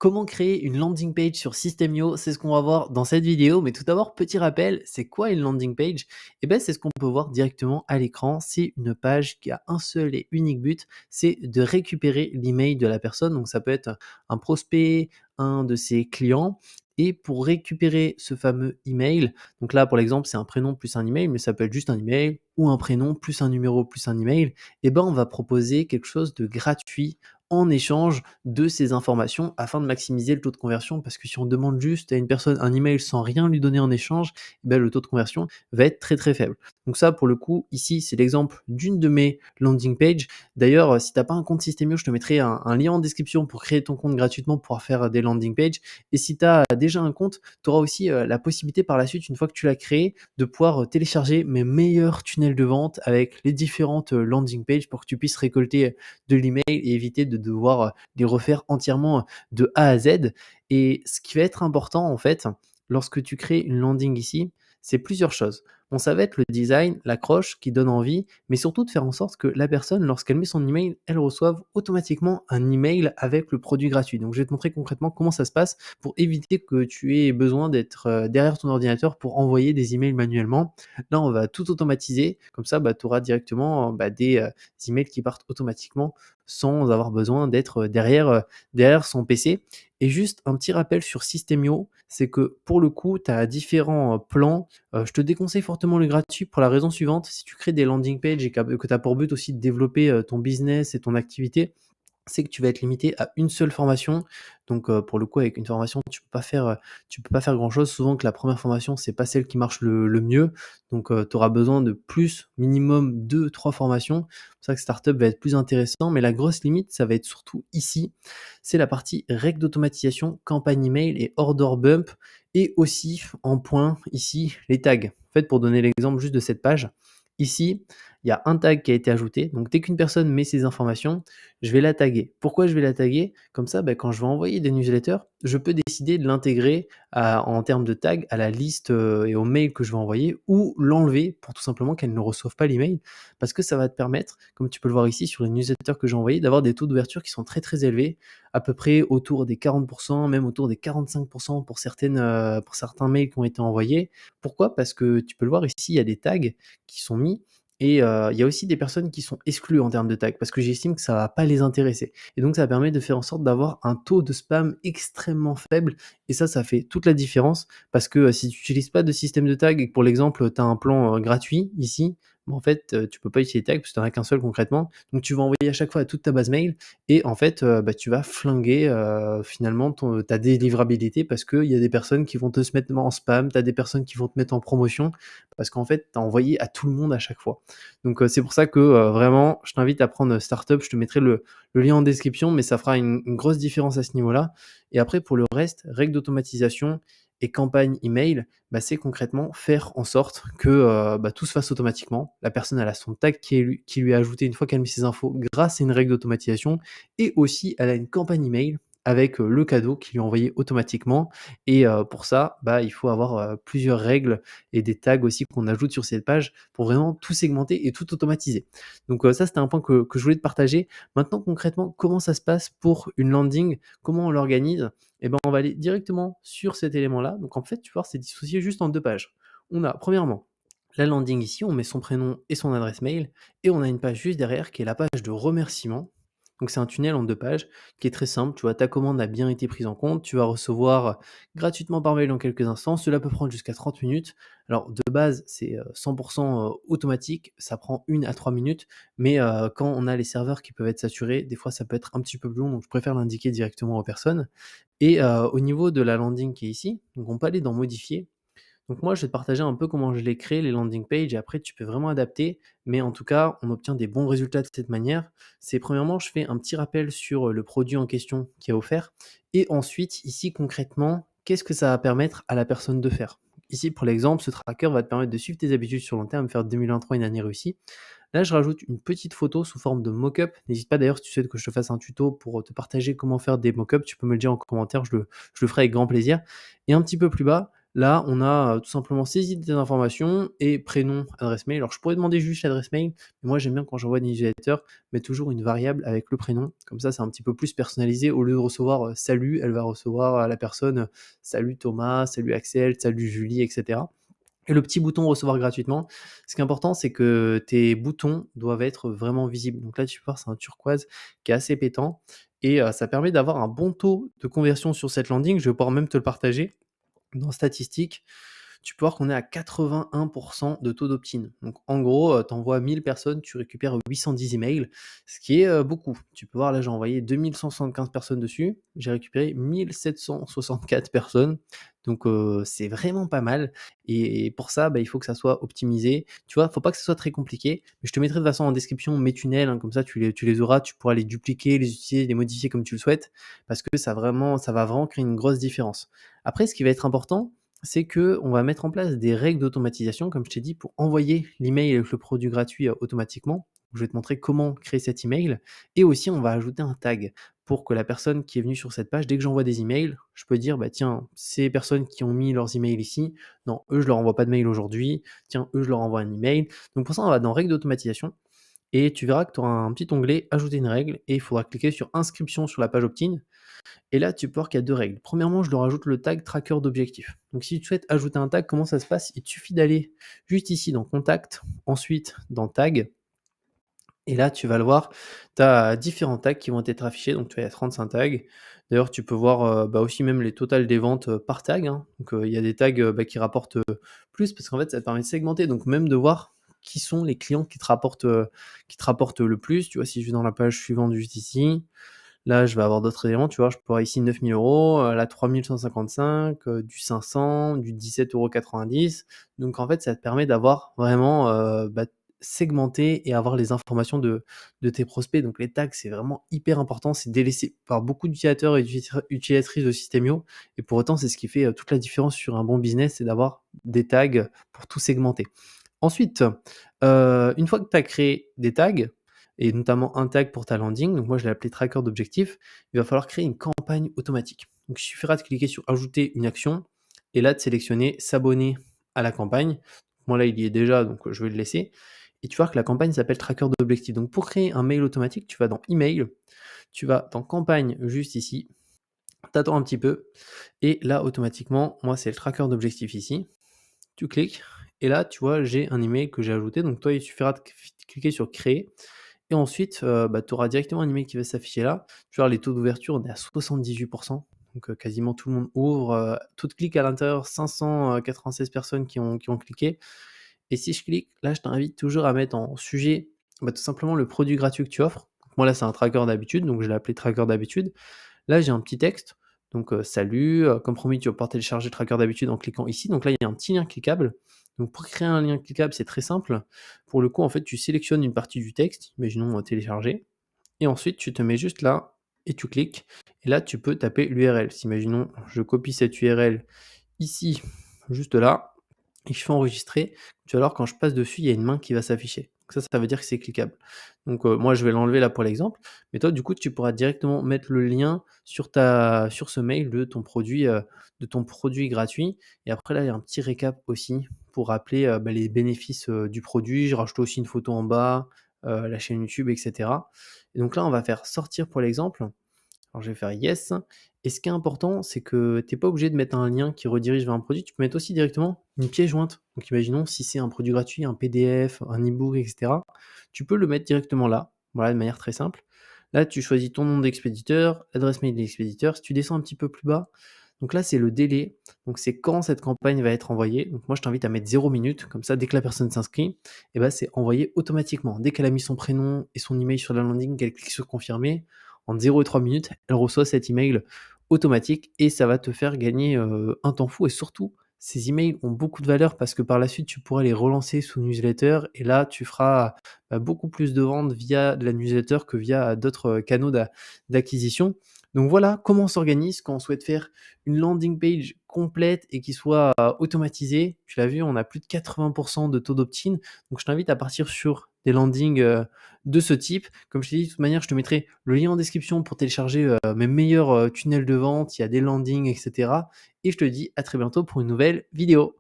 Comment créer une landing page sur System.io? C'est ce qu'on va voir dans cette vidéo. Mais tout d'abord, petit rappel, c'est quoi une landing page? Eh ben, c'est ce qu'on peut voir directement à l'écran. C'est une page qui a un seul et unique but, c'est de récupérer l'email de la personne. Donc ça peut être un prospect, un de ses clients. Et pour récupérer ce fameux email, donc là pour l'exemple c'est un prénom plus un email, mais ça peut être juste un email ou un prénom plus un numéro plus un email. Eh ben on va proposer quelque chose de gratuit en échange de ces informations afin de maximiser le taux de conversion. Parce que si on demande juste à une personne un email sans rien lui donner en échange, eh ben, le taux de conversion va être très très faible. Donc ça, pour le coup, ici, c'est l'exemple d'une de mes landing pages. D'ailleurs, si tu n'as pas un compte Systemio, je te mettrai un lien en description pour créer ton compte gratuitement pour pouvoir faire des landing pages. Et si tu as déjà un compte, tu auras aussi la possibilité par la suite, une fois que tu l'as créé, de pouvoir télécharger mes meilleurs tunnels de vente avec les différentes landing pages pour que tu puisses récolter de l'email et éviter de devoir les refaire entièrement de A à Z. Et ce qui va être important en fait, lorsque tu crées une landing ici, c'est plusieurs choses. Bon, ça va être le design, l'accroche qui donne envie, mais surtout de faire en sorte que la personne, lorsqu'elle met son email, elle reçoive automatiquement un email avec le produit gratuit. Donc je vais te montrer concrètement comment ça se passe pour éviter que tu aies besoin d'être derrière ton ordinateur pour envoyer des emails manuellement. Là, on va tout automatiser, comme ça, tu auras directement des emails qui partent automatiquement sans avoir besoin d'être derrière son PC. Et juste un petit rappel sur Systemio, c'est que pour le coup, tu as différents plans. Je te déconseille fortement le gratuit pour la raison suivante: si tu crées des landing pages et que tu as pour but aussi de développer ton business et ton activité, c'est que tu vas être limité à une seule formation. Donc pour le coup, avec une formation, tu peux pas faire grand-chose. Souvent que la première formation, c'est pas celle qui marche le mieux. Donc tu auras besoin de plus, minimum 2, 3 formations. C'est pour ça que startup va être plus intéressant. Mais la grosse limite, ça va être surtout ici. C'est la partie règles d'automatisation, campagne email et order bump. Et aussi en point ici, les tags. En fait, pour donner l'exemple juste de cette page, ici, il y a un tag qui a été ajouté. Donc dès qu'une personne met ses informations, je vais la taguer. Pourquoi je vais la taguer? Comme ça, quand je vais envoyer des newsletters, je peux décider de l'intégrer en termes de tag à la liste et au mail que je vais envoyer, ou l'enlever pour tout simplement qu'elle ne reçoive pas l'email. Parce que ça va te permettre, comme tu peux le voir ici sur les newsletters que j'ai envoyés, d'avoir des taux d'ouverture qui sont très très élevés, à peu près autour des 40%, même autour des 45% pour certains mails qui ont été envoyés. Pourquoi? Parce que tu peux le voir ici, il y a des tags qui sont mis. Et il y a aussi des personnes qui sont exclues en termes de tags parce que j'estime que ça va pas les intéresser. Et donc ça permet de faire en sorte d'avoir un taux de spam extrêmement faible, et ça fait toute la différence parce que si tu n'utilises pas de système de tag et que pour l'exemple, tu as un plan gratuit ici, en fait, tu peux pas utiliser tag parce que tu en as qu'un seul concrètement. Donc tu vas envoyer à chaque fois à toute ta base mail et en fait, tu vas flinguer finalement ta délivrabilité parce qu'il y a des personnes qui vont te se mettre en spam, tu as des personnes qui vont te mettre en promotion parce qu'en fait, tu as envoyé à tout le monde à chaque fois. Donc c'est pour ça que vraiment, je t'invite à prendre Startup. Je te mettrai le lien en description, mais ça fera une grosse différence à ce niveau-là. Et après, pour le reste, règles d'automatisation et campagne email, c'est concrètement faire en sorte que tout se fasse automatiquement. La personne, elle a son tag qui lui est ajouté une fois qu'elle met ses infos grâce à une règle d'automatisation, et aussi elle a une campagne email avec le cadeau qui lui est envoyé automatiquement. Et pour ça, il faut avoir plusieurs règles et des tags aussi qu'on ajoute sur cette page pour vraiment tout segmenter et tout automatiser. Donc ça, c'était un point que je voulais te partager. Maintenant, concrètement, comment ça se passe pour une landing? Comment on l'organise? Eh ben, on va aller directement sur cet élément-là. Donc en fait, tu vois, c'est dissocié juste en deux pages. On a premièrement la landing ici, on met son prénom et son adresse mail, et on a une page juste derrière qui est la page de remerciement. Donc c'est un tunnel en deux pages qui est très simple. Tu vois, ta commande a bien été prise en compte, tu vas recevoir gratuitement par mail dans quelques instants. Cela peut prendre jusqu'à 30 minutes. Alors de base, c'est 100% automatique, ça prend 1 à 3 minutes, mais quand on a les serveurs qui peuvent être saturés, des fois ça peut être un petit peu plus long, donc je préfère l'indiquer directement aux personnes. Et au niveau de la landing qui est ici, donc on peut aller dans modifier. Donc moi, je vais te partager un peu comment je les crée, les landing pages, et après tu peux vraiment adapter, mais en tout cas, on obtient des bons résultats de cette manière. C'est premièrement, je fais un petit rappel sur le produit en question qui est offert, et ensuite, ici concrètement, qu'est-ce que ça va permettre à la personne de faire? Ici, pour l'exemple, ce tracker va te permettre de suivre tes habitudes sur long terme, faire 2023 une année réussie. Là, je rajoute une petite photo sous forme de mock-up. N'hésite pas d'ailleurs, si tu souhaites que je te fasse un tuto pour te partager comment faire des mock-ups, tu peux me le dire en commentaire, je le ferai avec grand plaisir. Et un petit peu plus bas, Là, on a, tout simplement saisi des informations et prénom, adresse mail. Alors je pourrais demander juste l'adresse mail, mais moi j'aime bien quand j'envoie des newsletters, mettre toujours une variable avec le prénom. Comme ça, c'est un petit peu plus personnalisé. Au lieu de recevoir, «salut», elle va recevoir, la personne, «Salut Thomas», «Salut Axel», «Salut Julie», et cetera. Et le petit bouton «Recevoir gratuitement», ce qui est important, c'est que tes boutons doivent être vraiment visibles. Donc là, tu peux voir, c'est un turquoise qui est assez pétant et ça permet d'avoir un bon taux de conversion sur cette landing. Je vais pouvoir même te le partager. Dans statistiques, tu peux voir qu'on est à 81 de taux d'opt-in. Donc en gros, tu envoies 1000 personnes, tu récupères 810 emails, ce qui est, beaucoup. Tu peux voir là, j'ai envoyé 2 175 personnes dessus, j'ai récupéré 1 764 personnes, donc c'est vraiment pas mal et pour ça, bah, il faut que ça soit optimisé. Tu vois, faut pas que ce soit très compliqué, mais je te mettrai de toute façon en description mes tunnels, hein, comme ça tu les auras, tu pourras les dupliquer, les utiliser, les modifier comme tu le souhaites, parce que ça va vraiment créer une grosse différence. Après, ce qui va être important, c'est qu'on va mettre en place des règles d'automatisation, comme je t'ai dit, pour envoyer l'email avec le produit gratuit automatiquement. Je vais te montrer comment créer cet email. Et aussi, on va ajouter un tag pour que la personne qui est venue sur cette page, dès que j'envoie des emails, je peux dire, bah tiens, ces personnes qui ont mis leurs emails ici, non, eux, je leur envoie pas de mail aujourd'hui, tiens, eux, je leur envoie un email. Donc pour ça, on va dans règles d'automatisation et tu verras que tu auras un petit onglet ajouter une règle et il faudra cliquer sur inscription sur la page opt-in et là, tu peux voir qu'il y a 2 règles. Premièrement, je leur ajoute le tag tracker d'objectif. Donc si tu souhaites ajouter un tag, comment ça se passe? Il te suffit d'aller juste ici dans contact, ensuite dans tag et là, tu vas le voir, tu as différents tags qui vont être affichés, donc tu as 35 tags. D'ailleurs, tu peux voir, bah, aussi même les totales des ventes, par tag, hein. Donc, il y a des tags, bah, qui rapportent, plus parce qu'en fait, ça te permet de segmenter, donc même de voir qui sont les clients qui te rapportent le plus. Tu vois, si je vais dans la page suivante juste ici, là, je vais avoir d'autres éléments, tu vois? Je peux avoir ici 9 000 €, là 3 155, du 500, du 17,90 €. Donc en fait, ça te permet d'avoir vraiment, bah, segmenté et avoir les informations de tes prospects. Donc les tags, c'est vraiment hyper important, c'est délaissé par beaucoup d'utilisateurs et utilisatrices de System.io et pour autant, c'est ce qui fait, toute la différence sur un bon business, c'est d'avoir des tags pour tout segmenter. Ensuite, une fois que tu as créé des tags et notamment un tag pour ta landing, donc moi je l'ai appelé tracker d'objectifs, il va falloir créer une campagne automatique. Donc il suffira de cliquer sur ajouter une action et là de sélectionner s'abonner à la campagne. Moi là il y est déjà donc je vais le laisser et tu vas voir que la campagne s'appelle tracker d'objectifs. Donc pour créer un mail automatique, tu vas dans email, tu vas dans campagne juste ici, tu attends un petit peu et là automatiquement, moi c'est le tracker d'objectifs ici. Tu cliques et là, tu vois, j'ai un email que j'ai ajouté. Donc toi, il suffira de cliquer sur créer et ensuite, bah, tu auras directement un email qui va s'afficher là. Tu vois, les taux d'ouverture, on est à 78. Donc quasiment tout le monde ouvre, tout clique à l'intérieur, 596 personnes qui ont cliqué et si je clique, là, je t'invite toujours à mettre en sujet, bah, tout simplement le produit gratuit que tu offres. Moi, là, c'est un tracker d'habitude, donc je l'ai appelé tracker d'habitude. Là, j'ai un petit texte, donc «Salut, comme promis, tu vas pouvoir télécharger le tracker d'habitude en cliquant ici». Donc là, il y a un petit lien cliquable. Donc pour créer un lien cliquable, c'est très simple. Pour le coup, en fait, tu sélectionnes une partie du texte, imaginons, télécharger et ensuite tu te mets juste là et tu cliques et là, tu peux taper l'URL. Si imaginons, je copie cette URL ici, juste là et je fais enregistrer, tu vas voir quand je passe dessus, il y a une main qui va s'afficher. Donc ça veut dire que c'est cliquable. Donc moi je vais l'enlever là pour l'exemple, mais toi du coup tu pourras directement mettre le lien sur ce mail de ton produit gratuit et après là il y a un petit récap aussi pour rappeler, bah, les bénéfices, du produit. J'ai rajouté aussi une photo en bas, la chaîne YouTube et cetera et donc là on va faire sortir pour l'exemple. Alors je vais faire yes et ce qui est important, c'est que tu es pas obligé de mettre un lien qui redirige vers un produit, tu peux mettre aussi directement une pièce jointe. Donc imaginons si c'est un produit gratuit, un PDF, un e-book et cetera, tu peux le mettre directement là, voilà, de manière très simple. Là, tu choisis ton nom d'expéditeur, l'adresse mail de l'expéditeur. Si tu descends un petit peu plus bas, donc là, c'est le délai, donc c'est quand cette campagne va être envoyée. Donc moi, je t'invite à mettre 0 minutes, comme ça, dès que la personne s'inscrit, et ben, c'est envoyé automatiquement. Dès qu'elle a mis son prénom et son email sur la landing, qu'elle clique sur confirmer, en 0 et 3 minutes, elle reçoit cet email automatique et ça va te faire gagner un temps fou. Et surtout, ces emails ont beaucoup de valeur parce que par la suite, tu pourras les relancer sous newsletter et là, tu feras bah, beaucoup plus de ventes via de la newsletter que via d'autres canaux d'acquisition. Donc voilà comment on s'organise quand on souhaite faire une landing page complète et qui soit automatisée. Tu l'as vu, on a plus de 80% de taux d'opt-in. Donc je t'invite à partir sur des landings de ce type. Comme je t'ai dit, de toute manière, je te mettrai le lien en description pour télécharger mes meilleurs tunnels de vente. Il y a des landings, etc. Et je te dis à très bientôt pour une nouvelle vidéo.